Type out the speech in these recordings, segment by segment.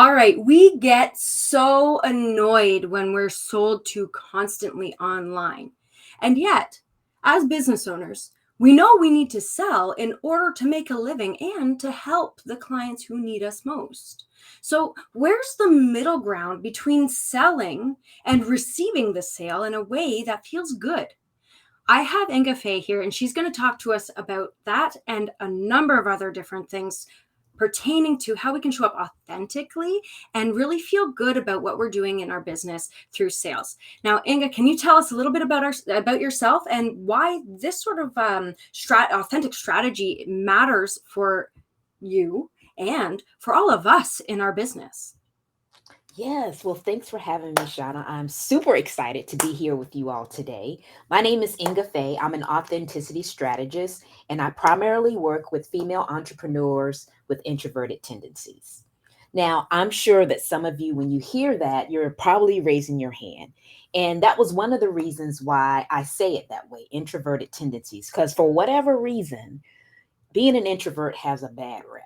All right. We get so annoyed when we're sold to constantly online. And yet, as business owners, we know we need to sell in order to make a living and to help the clients who need us most. So, where's the middle ground between selling and receiving the sale in a way that feels good? I have Ingafay here, and she's going to talk to us about that and a number of other different things pertaining to how we can show up authentically and really feel good about what we're doing in our business through sales. Now, Inga, can you tell us a little bit about yourself and why this sort of authentic strategy matters for you and for all of us in our business? Yes, well, thanks for having me, Shauna. I'm super excited to be here with you all today. My name is Inga Faye. I'm an authenticity strategist, and I primarily work with female entrepreneurs with introverted tendencies. Now, I'm sure that some of you, when you hear that, you're probably raising your hand. And that was one of the reasons why I say it that way, introverted tendencies, because for whatever reason, being an introvert has a bad rep.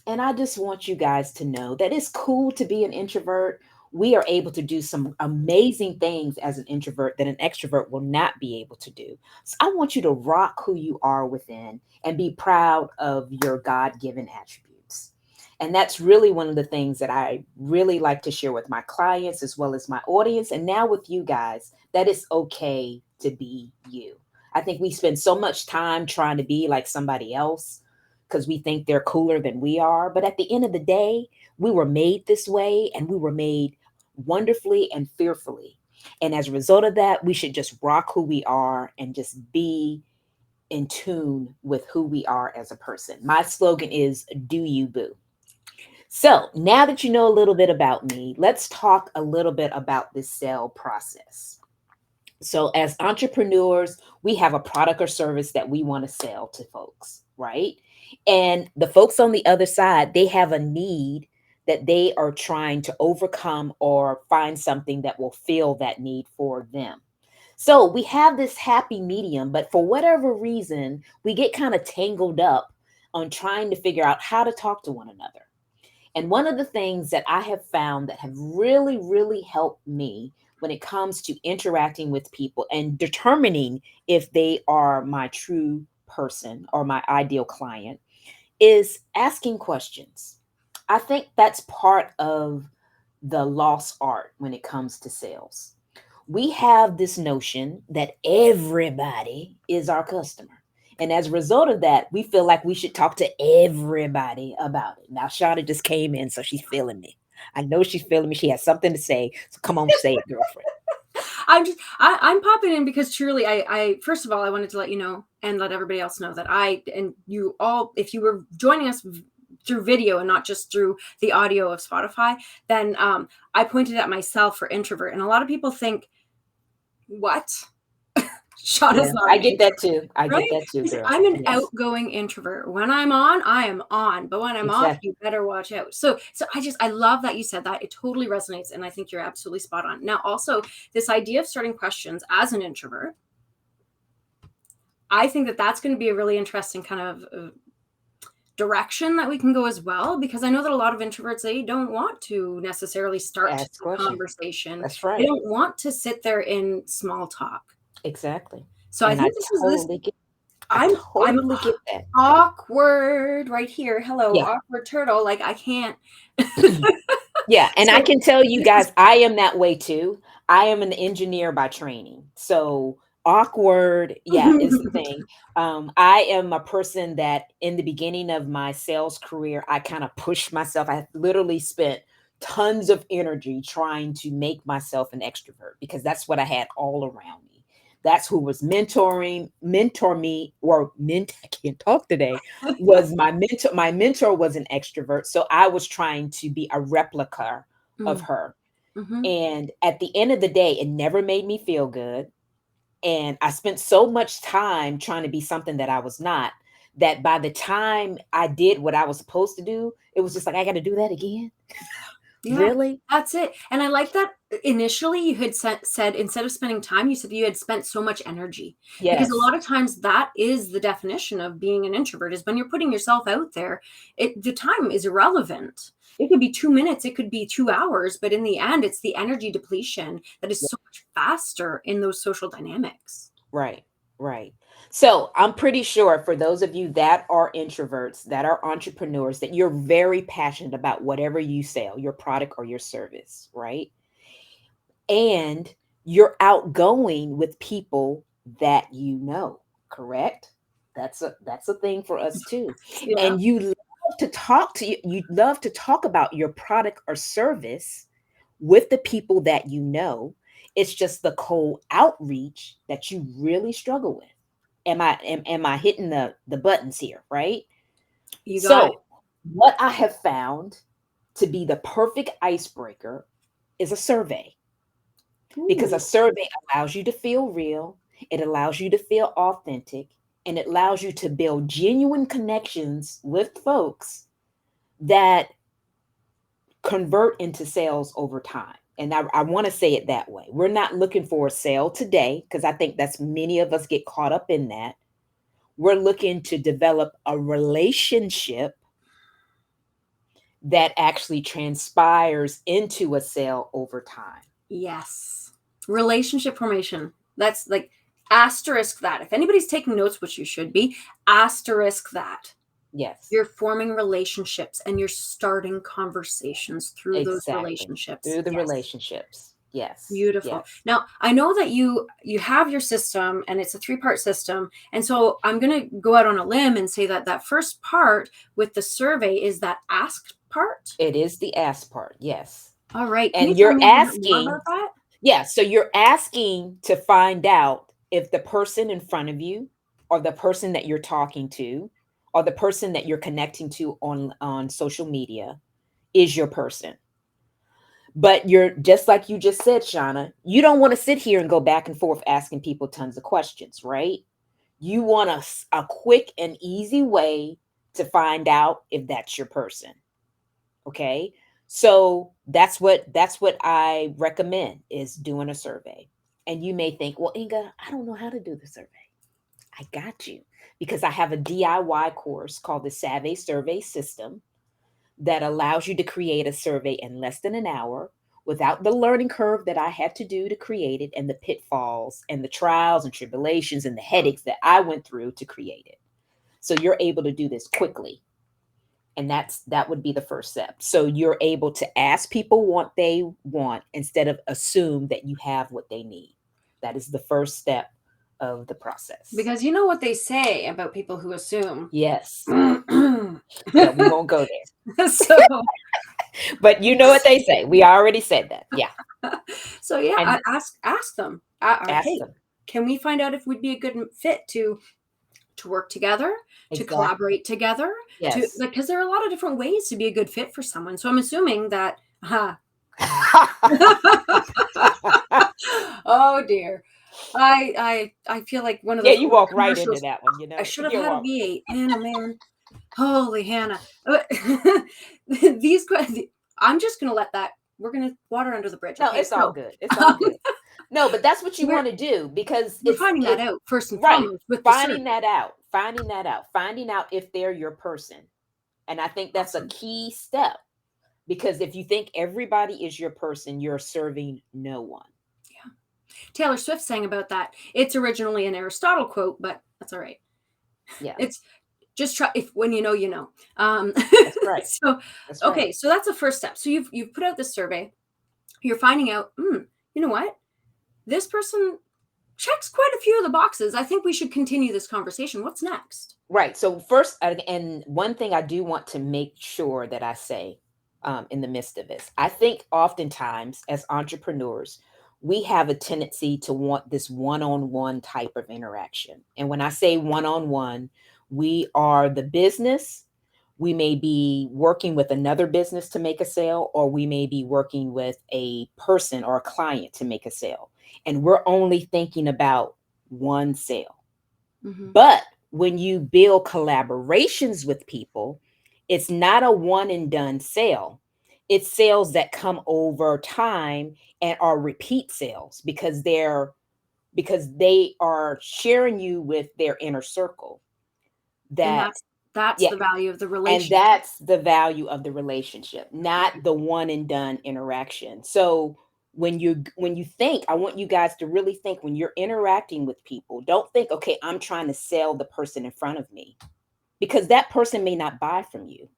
And I just want you guys to know that it's cool to be an introvert. We are able to do some amazing things as an introvert that an extrovert will not be able to do. So I want you to rock who you are within and be proud of your God given attributes. And that's really one of the things that I really like to share with my clients as well as my audience. And now with you guys, that it's okay to be you. I think we spend so much time trying to be like somebody else because we think they're cooler than we are. But at the end of the day, we were made this way and we were made wonderfully and fearfully. And as a result of that, we should just rock who we are and just be in tune with who we are as a person. My slogan is do you boo. So now that you know a little bit about me, let's talk a little bit about this sale process. So, as entrepreneurs, we have a product or service that we want to sell to folks, right? And the folks on the other side, they have a need that they are trying to overcome or find something that will fill that need for them. So, we have this happy medium, but for whatever reason, we get kind of tangled up on trying to figure out how to talk to one another. And one of the things that I have found that have really, really helped me when it comes to interacting with people and determining if they are my true person or my ideal client is asking questions. I think that's part of the lost art when it comes to sales. We have this notion that everybody is our customer. And as a result of that, we feel like we should talk to everybody about it. Now, Shauna just came in, so she's feeling me. I know she's feeling me. She has something to say. So come on, say it, girlfriend. I'm popping in because truly I first of all I wanted to let you know and let everybody else know that I and you all, if you were joining us through video and not just through the audio of Spotify, then I pointed at myself for introvert, and a lot of people think, what? Yeah, Shauna's I nodding, get that too. I right? get that too, Because I'm girlfriend. an Yes, outgoing introvert. When I'm on, I am on. But when I'm off, exactly. you better watch out. So I love that you said that. It totally resonates. And I think you're absolutely spot on. Now, also, this idea of starting questions as an introvert, I think that that's going to be a really interesting kind of direction that we can go as well, because I know that a lot of introverts, they don't want to necessarily start Ask the question. conversation. That's They right. don't want to sit there in small talk. Exactly. So I And I think this totally get I I'm totally get that. awkward right here. Hello, Yeah. awkward turtle. Like I can't. Yeah, and I So can tell you this is guys, I am that way too. I am an engineer by training. So awkward, yeah, is the thing. I am a person that in the beginning of my sales career, I kind of pushed myself. I literally spent tons of energy trying to make myself an extrovert because that's what I had all around me. That's who was mentor me, or I can't talk today, was my mentor. My mentor was an extrovert, so I was trying to be a replica of Mm, her. mhm. And at the end of the day, it never made me feel good. And I spent so much time trying to be something that I was not, that by the time I did what I was supposed to do, it was just like, I got to do that again. Yeah, Really? that's it. And I like that initially you had said instead of spending time, you said you had spent so much energy. Because a Yes. lot of times that is the definition of being an introvert is when you're putting yourself out there, the time is irrelevant. It could be 2 minutes, it could be 2 hours, but in the end, it's the energy depletion that is so much faster in those social dynamics. Right, right. So I'm pretty sure for those of you that are introverts, that are entrepreneurs, that you're very passionate about whatever you sell, your product or your service, right? And you're outgoing with people that you know, correct? That's a thing for us too. Yeah. And you love to talk to you love to talk about your product or service with the people that you know. It's just the cold outreach that you really struggle with. Am I hitting the buttons here, right? You got it. So, what I have found to be the perfect icebreaker is a survey, because a Ooh, survey allows you to feel real, it allows you to feel authentic, and it allows you to build genuine connections with folks that convert into sales over time. And I want to say it that way. We're not looking for a sale today, because I think that's many of us get caught up in that. We're looking to develop a relationship that actually transpires into a sale over time. yes. Relationship formation. That's like asterisk that. If anybody's taking notes, which you should be, asterisk that. Yes, You're forming relationships and you're starting conversations through those exactly. relationships. Through the Yes. relationships. Yes, Beautiful. yes. Now, I know that you have your system and it's a three-part system. And so I'm going to go out on a limb and say that that first part with the survey is that ask part. It is the ask part. Yes. All right. Can you And tell you're me a little bit more about asking, that? yeah, so you're asking to find out if the person in front of you, or the person that you're talking to, or the person that you're connecting to on social media is your person. But you're just like you just said, Shauna, you don't want to sit here and go back and forth asking people tons of questions, right? You want a quick and easy way to find out if that's your person. Okay. So that's what I recommend, is doing a survey. And you may think, well, Inga, I don't know how to do the survey. I got you, because I have a DIY course called the Savvy Survey System that allows you to create a survey in less than an hour, without the learning curve that I had to do to create it, and the pitfalls and the trials and tribulations and the headaches that I went through to create it. So you're able to do this quickly. And that would be the first step. So you're able to ask people what they want instead of assume that you have what they need. That is the first step of the process. Because you know what they say about people who assume. Yes. So Yeah, we won't go there. But you know what they say. We already said that. Yeah. so yeah, And ask them. ask Hey, them. can we find out if we'd be a good fit to work together, to Exactly. collaborate together, to Yes. because there are a lot of different ways to be a good fit for someone. So I'm assuming that oh dear. I feel like one of Yeah, those you old walk right into commercials. that one, I should have You had a walk. V8. Man, oh man. Holy Hannah. These questions, I'm just gonna let that. We're gonna water under the bridge. No, Okay, it's all so good. It's all good. No, but that's what you we're want to do, because we're finding that it's out first and right. foremost with the survey. Finding out if they're your person. And I think that's a Awesome. key step, because if you think everybody is your person, you're serving no one. Yeah. Taylor Swift sang about that. It's originally an Aristotle quote, but that's all right. Yeah, It's just try if when you know, you know. that's right. So That's right. okay, so that's the first step. So you've put out this survey. You're finding out, you know what? This person checks quite a few of the boxes. I think we should continue this conversation. What's next? Right. So first, and one thing I do want to make sure that I say, in the midst of this, I think oftentimes as entrepreneurs, we have a tendency to want this one-on-one type of interaction. And when I say one-on-one, we are the business. We may be working with another business to make a sale, or we may be working with a person or a client to make a sale. And we're only thinking about one sale. Mm-hmm. But when you build collaborations with people, it's not a one and done sale. It's sales that come over time and are repeat sales because they are sharing you with their inner circle. And That that's Yeah, the value of the and relationship. that's the value of the relationship, not the one and done interaction. So when you think, I want you guys to really think, when you're interacting with people, don't think, okay, I'm trying to sell the person in front of me, because that person may not buy from you.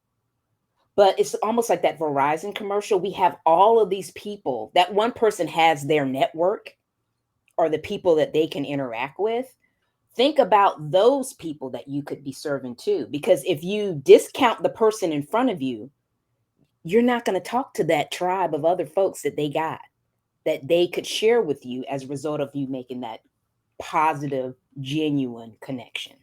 But it's almost like that Verizon commercial. We have all of these people. That one person has their network, or the people that they can interact with. Think about those people that you could be serving too. Because if you discount the person in front of you, you're not going to talk to that tribe of other folks that they got, that they could share with you as a result of you making that positive, genuine connection.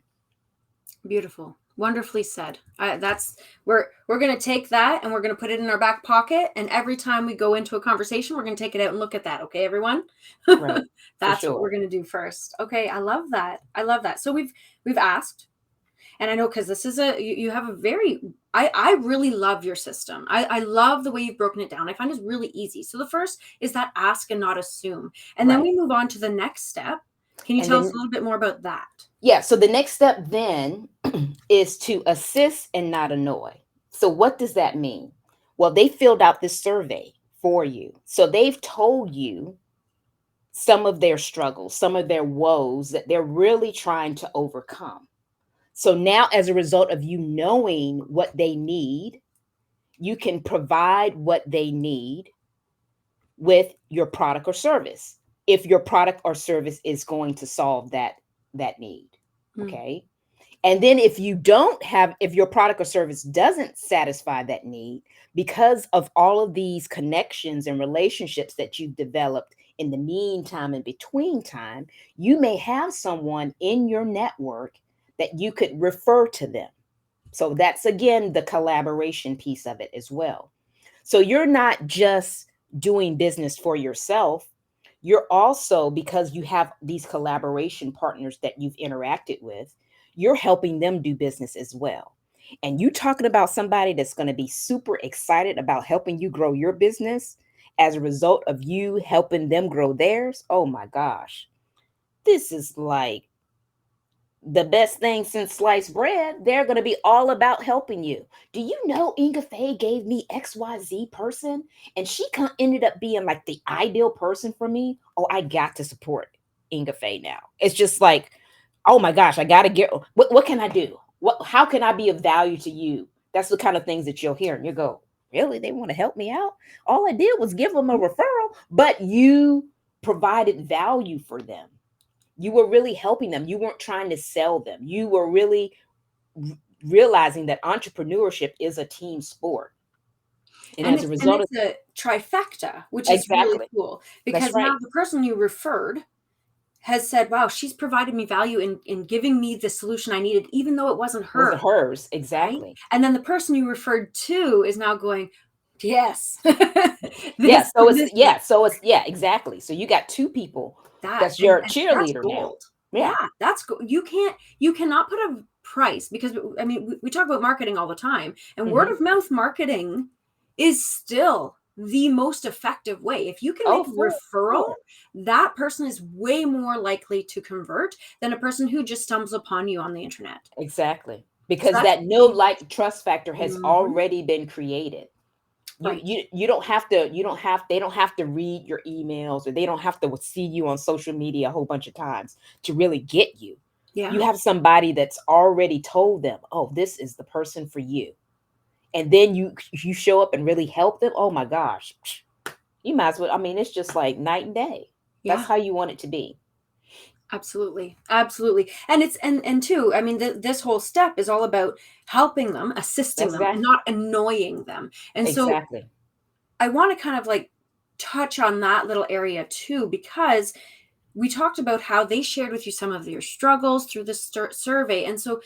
Beautiful. Wonderfully said. That's we're going to take that and we're going to put it in our back pocket, and every time we go into a conversation, we're going to take it out and look at that. Okay, everyone? Right. For That's what we're sure. going to do first. Okay, I love that. I love that. So we've asked, and I know, because this is you have a very, I really love your system. I love the way you've broken it down. I find it's really easy. So the first is that ask and not assume, and then Right. we move on to the next step. Can you And tell us then, a little bit more about that? yeah, so the next step then is to assist and not annoy. So what does that mean? Well, they filled out this survey for you. So they've told you some of their struggles, some of their woes that they're really trying to overcome. So now, as a result of you knowing what they need, you can provide what they need with your product or service, if your product or service is going to solve that need. Mm. Okay. And then if your product or service doesn't satisfy that need, because of all of these connections and relationships that you've developed in the meantime and between time, you may have someone in your network that you could refer to them. So that's again the collaboration piece of it as well. So you're not just doing business for yourself. You're also, because you have these collaboration partners that you've interacted with, you're helping them do business as well. And you talking about somebody that's going to be super excited about helping you grow your business as a result of you helping them grow theirs. Oh my gosh. This is like the best thing since sliced bread. They're going to be all about helping you. Do you know Ingafay gave me XYZ person, and she ended up being like the ideal person for me? Oh, I got to support Ingafay now. It's just like, oh my gosh, I got to get, what can I do? How can I be of value to you? That's the kind of things that you'll hear, and you go, really? They want to help me out? All I did was give them a referral, but you provided value for them. You were really helping them. You weren't trying to sell them. You were really realizing that entrepreneurship is a team sport. And And as a result of it's a trifecta, which is really exactly. cool, That's because now right. the person you referred has said, wow, she's provided me value in giving me the solution I needed, even though it wasn't Wasn't her. hers. Right. Exactly. And then the person you referred to is now going, yes, Yeah. this is So it's yeah, exactly. So you got two people. that. That's your And that's cheerleader now. gold. Yeah. Yeah, you cannot put a price, because I mean, we talk about marketing all the time, and word Hmm. of mouth marketing is still the most effective way. If you can Oh, make a for referral, sure. that person is way more likely to convert than a person who just stumbles upon you on the internet. Exactly. So Because that's that no huge. like trust factor has Mhm. already been created. you Right. you you don't have to you don't have they don't have to read your emails, or they don't have to see you on social media a whole bunch of times to really get you. Yeah. You have somebody that's already told them, oh, this is the person for you. And then you show up and really help them. Oh my gosh, you might as well, I mean, it's just like night and day. That's Yeah. how you want it to be. Absolutely. Absolutely. And it's and two, I mean, this whole step is all about helping them, assisting That's them, and exactly. not annoying them. And so Exactly. I want to kind of like touch on that little area too, because we talked about how they shared with you some of their struggles through this survey. And so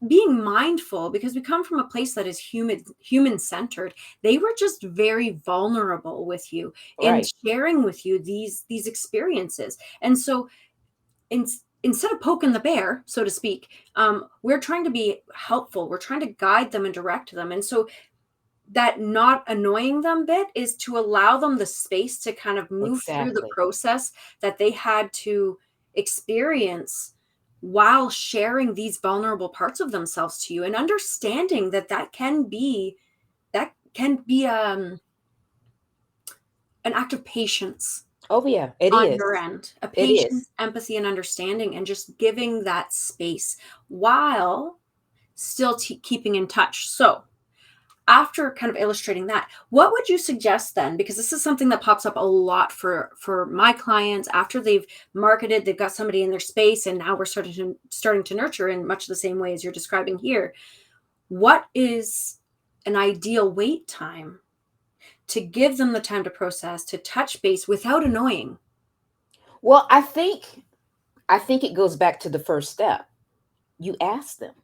being mindful, because we come from a place that is human centered, they were just very vulnerable with you in Right. sharing with you these experiences. And so in, instead of poking the bear, so to speak, we're trying to be helpful. We're trying to guide them and direct them. And so that not annoying them bit is to allow them the space to kind of move through the Exactly. process that they had to experience while sharing these vulnerable parts of themselves to you, and understanding that that can be an act of patience Oh yeah, it on is. your end, a It is. patience, empathy, and understanding, and just giving that space while still keeping in touch. So after kind of illustrating that, what would you suggest then? Because this is something that pops up a lot for my clients after they've marketed, they've got somebody in their space, and now we're starting to nurture in much the same way as you're describing here. What is an ideal wait time to give them the time to process, to touch base without annoying? Well, I think it goes back to the first step. You ask them.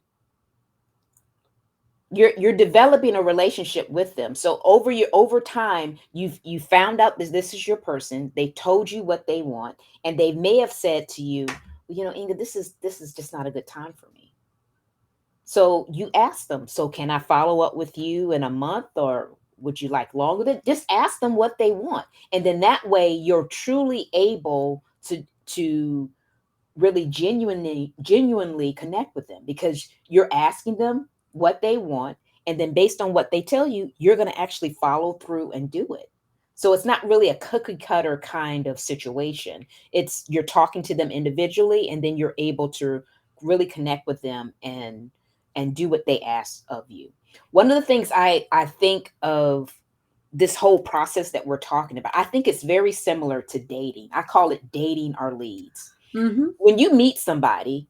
You're developing a relationship with them. So over time, you found out that this is your person. They told you what they want, and they may have said to you, well, Inga, this is just not a good time for me. So you ask them, so can I follow up with you in a month, or would you like longer? Just ask them what they want. And then that way you're truly able to really genuinely connect with them, because you're asking them what they want, and then based on what they tell you, you're going to actually follow through and do it. So it's not really a cookie cutter kind of situation. It's you're talking to them individually, and then you're able to really connect with them and do what they ask of you. One of the things I think of this whole process that we're talking about, I think it's very similar to dating. I call it dating our leads. Mm-hmm. When you meet somebody,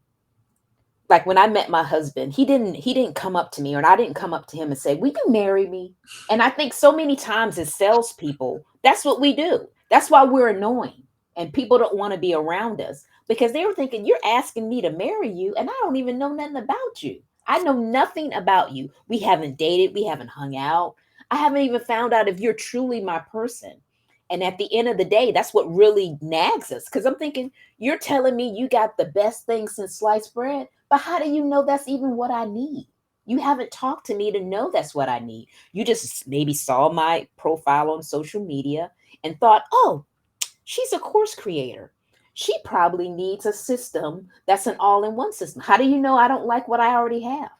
like when I met my husband, he didn't come up to me, or I didn't come up to him and say, "Will you marry me?" And I think so many times as salespeople, that's what we do. That's why we're annoying, and people don't want to be around us, because they were thinking, "You're asking me to marry you, and I don't even know nothing about you. I know nothing about you. We haven't dated. We haven't hung out. I haven't even found out if you're truly my person." And at the end of the day, that's what really nags us, because I'm thinking, you're telling me you got the best thing since sliced bread, but how do you know that's even what I need? You haven't talked to me to know that's what I need. You just maybe saw my profile on social media and thought, oh, she's a course creator. She probably needs a system that's an all in one system. How do you know I don't like what I already have?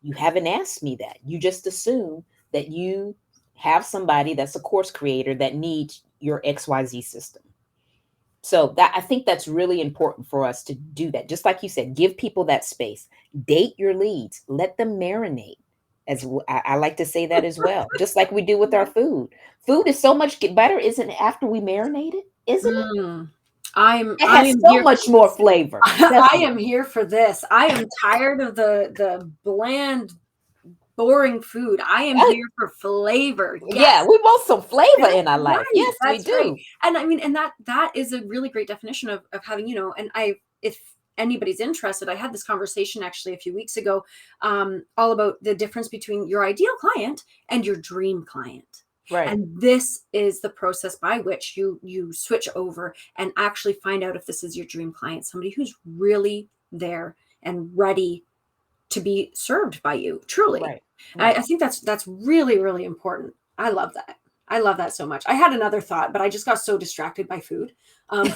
You haven't asked me that. You just assume that you have somebody that's a course creator that needs your XYZ system. So that I think that's really important for us to do that. Just like you said, give people that space. Date your leads. Let them marinate. I like to say that as well. Just like we do with our food. Food is so much better, isn't it, after we marinate it? Isn't it? Mm. I It has am so here. much more flavor, I doesn't it? am here for this. I am tired of the bland, boring food. I am Uh, here for flavor. yeah, Yes. we want some flavor That's in our life. right. Yes, we That's right. do. And I mean, and that is a really great definition of having, and if anybody's interested, I had this conversation actually a few weeks ago, all about the difference between your ideal client and your dream client. Right. And this is the process by which you switch over and actually find out if this is your dream client, somebody who's really there and ready to be served by you, truly. Right. I Right. think that's really, really important. I love that. I love that so much. I had another thought, but I just got so distracted by food. Um,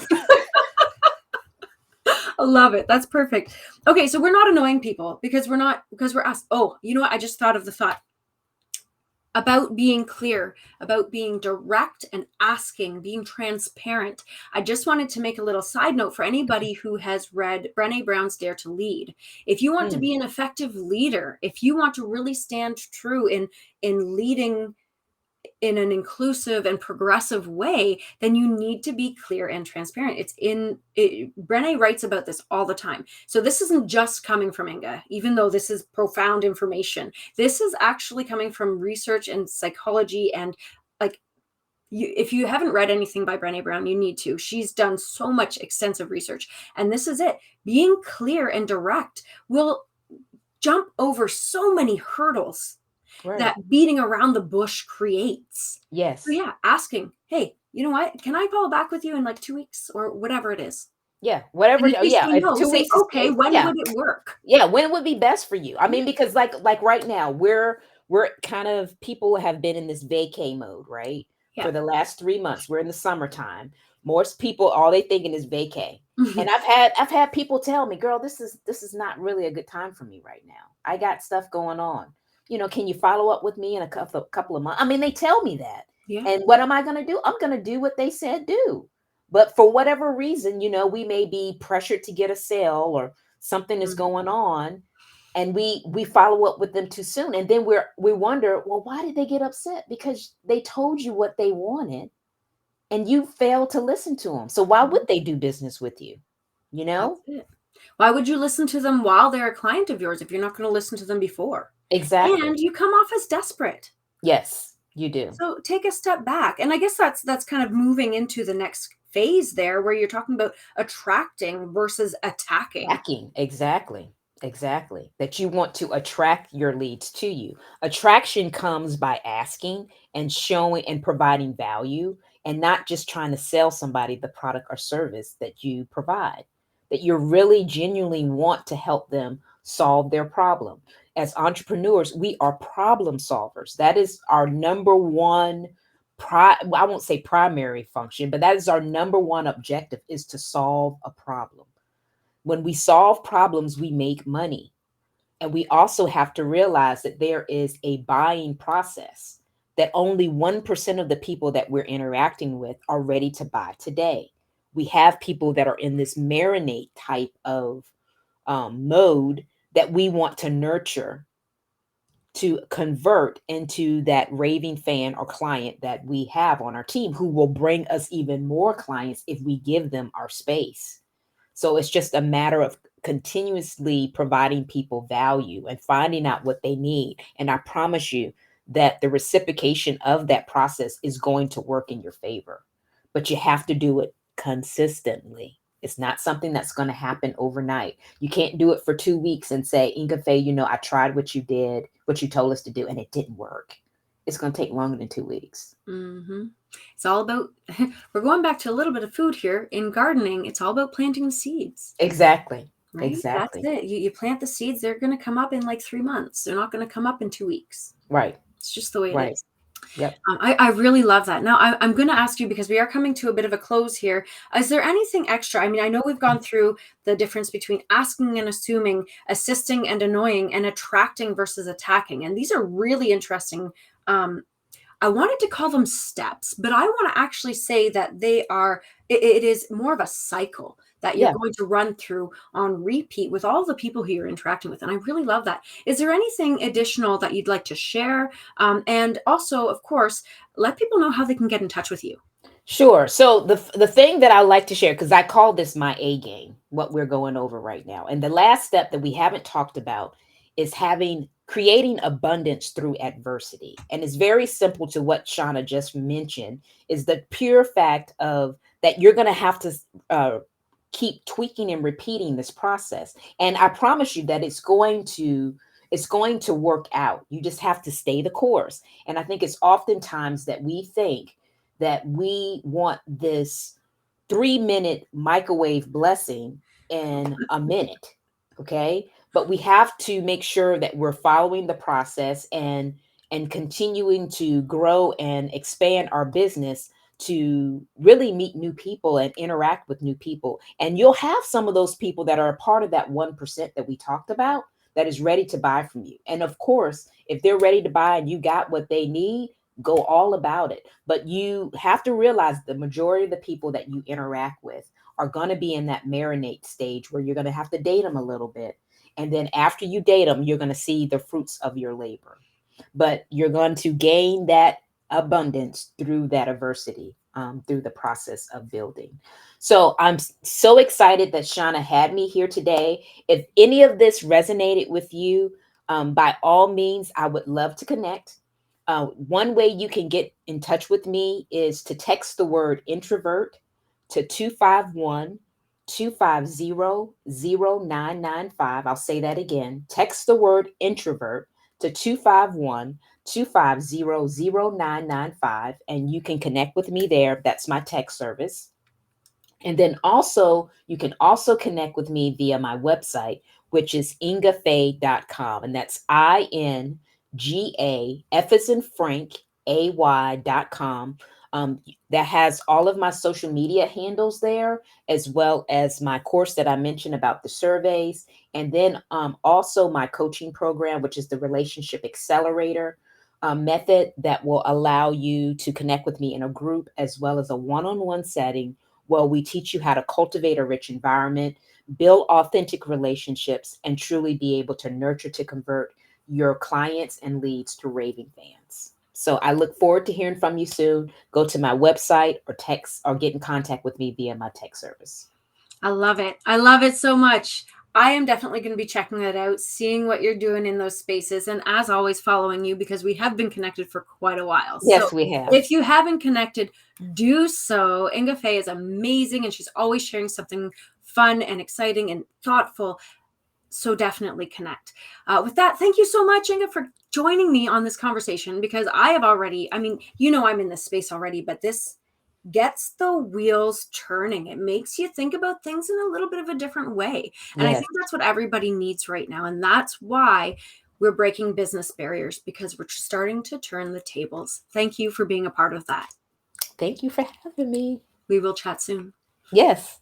I love it. That's perfect. Okay, so we're not annoying people because we're asked. Oh, you know what? I just thought of the thought about being clear, about being direct and asking, being transparent. I just wanted to make a little side note for anybody who has read Brené Brown's Dare to Lead. If you want to Mm, be an effective leader, if you want to really stand true in leading in an inclusive and progressive way, then you need to be clear and transparent. Brené writes about this all the time. So this isn't just coming from Inga, even though this is profound information. This is actually coming from research and psychology, and like, if you haven't read anything by Brené Brown, you need to. She's done so much extensive research. And this is it. Being clear and direct will jump over so many hurdles right. that beating around the bush creates. So Yes. yeah, asking, hey, you know what? Can I follow back with you in like 2 weeks or whatever it is? Yeah. And Whatever. if Oh, they yeah. say If no, two say, weeks is okay, when yeah. would it work? Yeah, when would be best for you? I Yeah. mean, because like right now, we're kind of, people have been in this vacay mode, right? Yeah. For the last 3 months, we're in the summertime. Most people, all they thinking is vacay. And I've had people tell me, girl, this is not really a good time for me right now. I got stuff going on. Can you follow up with me in a couple of months? I mean, they tell me that. Yeah. And what am I going to do? I'm going to do what they said do. But for whatever reason, we may be pressured to get a sale, or something is Mhm. going on, and we follow up with them too soon, and then we wonder, well, why did they get upset? Because they told you what they wanted, and you failed to listen to them. So why would they do business with you? You That's know? it. Why would you listen to them while they're a client of yours if you're not going to listen to them before? Exactly. And you come off as desperate. Yes, you do. So take a step back. And I guess that's kind of moving into the next phase there where you're talking about attracting versus attacking. Tracking, exactly. Exactly. That you want to attract your leads to you. Attraction comes by asking and showing and providing value, and not just trying to sell somebody the product or service that you provide. That you really genuinely want to help them solve their problem. As entrepreneurs, we are problem solvers. That is our number one I won't say primary function, but that is our number one objective, is to solve a problem. When we solve problems, we make money. And we also have to realize that there is a buying process, that only 1% of the people that we're interacting with are ready to buy today. We have people that are in this marinate type of mode that we want to nurture, to convert into that raving fan or client that we have on our team, who will bring us even more clients if we give them our space. So it's just a matter of continuously providing people value and finding out what they need. And I promise you that the reciprocation of that process is going to work in your favor. But you have to do it consistently. It's not something that's going to happen overnight. You can't do it for 2 weeks and say, Ingafay, I tried what you did, what you told us to do, and it didn't work. It's going to take longer than 2 weeks. Mm-hmm. It's all about, we're going back to a little bit of food here. In gardening, it's all about planting the seeds. Exactly. Right? That's Exactly. it. You plant the seeds, they're going to come up in like 3 months. They're not going to come up in 2 weeks. Right. It's just the way it Right. is. Yep. I really love that. Now, I'm going to ask you, because we are coming to a bit of a close here. Is there anything extra? I mean, I know we've gone through the difference between asking and assuming, assisting and annoying, and attracting versus attacking. And these are really interesting. I wanted to call them steps, but I want to actually say that it is more of a cycle that you're Yeah. going to run through on repeat with all the people who you're interacting with. And I really love that. Is there anything additional that you'd like to share? And also, of course, let people know how they can get in touch with you. Sure. So the thing that I like to share, because I call this my A game, what we're going over right now. And the last step that we haven't talked about is creating abundance through adversity. And it's very simple to what Shauna just mentioned, is the pure fact of that you're going to have to keep tweaking and repeating this process. And I promise you that it's going to work out. You just have to stay the course. And I think it's oftentimes that we think that we want this 3-minute microwave blessing in a minute. Okay. But we have to make sure that we're following the process and continuing to grow and expand our business to really meet new people and interact with new people. And you'll have some of those people that are a part of that 1% that we talked about, that is ready to buy from you. And of course, if they're ready to buy and you got what they need, go all about it. But you have to realize the majority of the people that you interact with are going to be in that marinate stage where you're going to have to date them a little bit. And then after you date them, you're going to see the fruits of your labor. But you're going to gain that abundance through that adversity, through the process of building. So I'm so excited that Shauna had me here today. If any of this resonated with you, by all means, I would love to connect. One way you can get in touch with me is to text the word introvert to 251 250 0995. I'll say that again. Text the word introvert to 251 250 0995, and you can connect with me there. That's my text service. And then also, you can also connect with me via my website, which is ingafay.com. And that's INGAFAY.com. F as in Frank, AY.com. That has all of my social media handles there, as well as my course that I mentioned about the surveys. And then also my coaching program, which is the Relationship Accelerator method that will allow you to connect with me in a group as well as a one on one setting where we teach you how to cultivate a rich environment, build authentic relationships, and truly be able to nurture to convert your clients and leads to raving fans. So I look forward to hearing from you soon. Go to my website or text or get in contact with me via my text service. I love it. I love it so much. I am definitely going to be checking that out, seeing what you're doing in those spaces, and as always, following you because we have been connected for quite a while. So Yes, we have. if you haven't connected, do so. Ingafay is amazing, and she's always sharing something fun and exciting and thoughtful. So definitely connect. With that, thank you so much, Inga, for joining me on this conversation because I have already, I mean, I'm in this space already, but this gets the wheels turning. It makes you think about things in a little bit of a different way. And I Yes. think that's what everybody needs right now. And that's why we're breaking business barriers because we're starting to turn the tables. Thank you for being a part of that. Thank you for having me. We will chat soon. Yes.